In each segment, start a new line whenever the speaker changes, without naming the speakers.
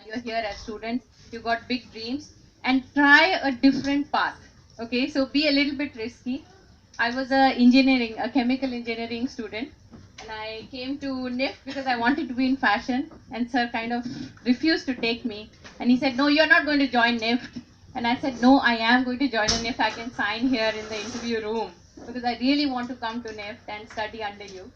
you're here as students, you got big dreams, and try a different path. Okay, so be a little bit risky. I was a chemical engineering student, and I came to NIF because I wanted to be in fashion, and sir kind of refused to take me, and he said, "No, you're not going to join NIF." And I said, "No, I am going to join, and if I can sign here in the interview room, because I really want to come to NIF and study under you."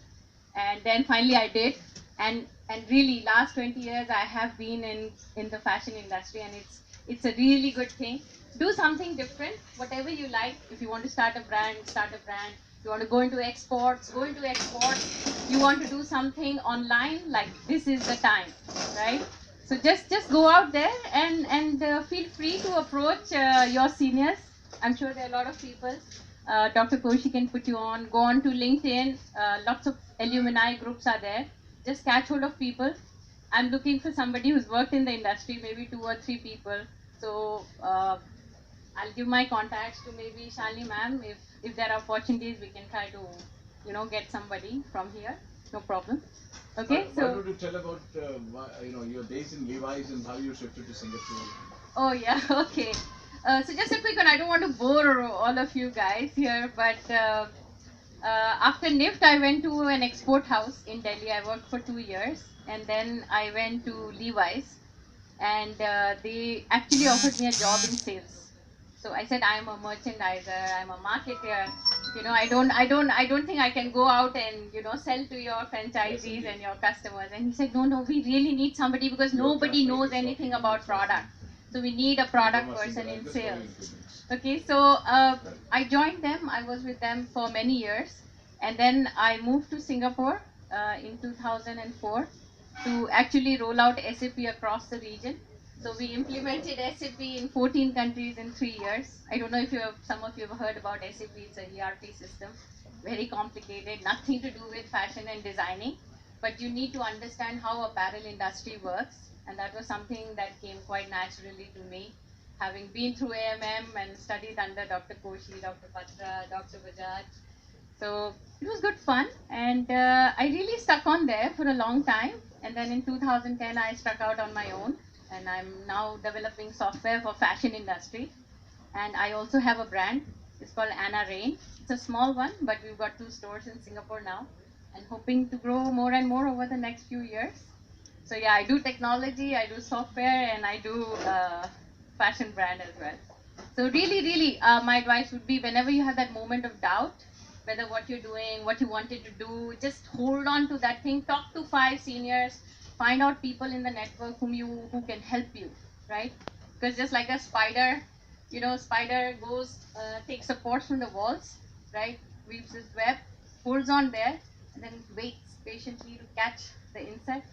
And then finally I did, and really last 20 years I have been in the fashion industry, and it's a really good thing. Do something different, whatever you like. If you want to start a brand, start a brand. You want to go into exports, go into exports. You want to do something online, like this is the time, right? So just go out there and feel free to approach your seniors. I'm sure there are a lot of people. Dr. Koshi can put you on. Go on to LinkedIn. Lots of alumni groups are there. Just catch hold of people. I'm looking for somebody who's worked in the industry, maybe 2 or 3 people. So I'll give my contacts to maybe Shalini ma'am. If there are opportunities, we can try to, get somebody from here. No problem. Okay.
Why don't you tell about your days in Levi's and how you shifted to Singapore?
Oh yeah. Okay. So just a quick one. I don't want to bore all of you guys here, but after NIFT, I went to an export house in Delhi. I worked for 2 years, and then I went to Levi's, and they actually offered me a job in sales. So I said, I'm a merchandiser, I'm a marketer. I don't think I can go out and sell to your franchisees and your customers. And he said, no, we really need somebody because nobody knows anything about product. So we need a product person in sales. Okay, so I joined them. I was with them for many years, and then I moved to Singapore in 2004 to actually roll out SAP across the region. So we implemented SAP in 14 countries in 3 years. I don't know if some of you have heard about SAP. It's a ERP system, very complicated, nothing to do with fashion and designing, but you need to understand how apparel industry works, and that was something that came quite naturally to me, having been through AMM and studied under Dr. Koshi, Dr. Patra, Dr. Bajaj. So it was good fun, and I really stuck on there for a long time. And then in 2010, I struck out on my own, and I'm now developing software for fashion industry. And I also have a brand. It's called Anna Rain. It's a small one, but we've got 2 stores in Singapore now, and hoping to grow more and more over the next few years. So yeah, I do technology, I do software, and I do fashion brand as well. So really, my advice would be, whenever you have that moment of doubt, whether what you're doing, what you wanted to do, just hold on to that thing. Talk to 5 seniors, find out people in the network who can help you, right? Because just like a spider, spider goes takes support from the walls, right? Weaves its web, holds on there, and then waits patiently to catch the insect.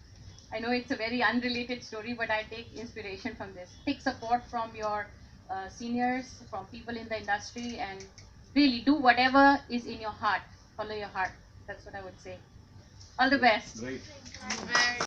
I know it's a very unrelated story, but I take inspiration from this. Take support from your seniors, from people in the industry, and really do whatever is in your heart. Follow your heart. That's what I would say. All the best.
Great.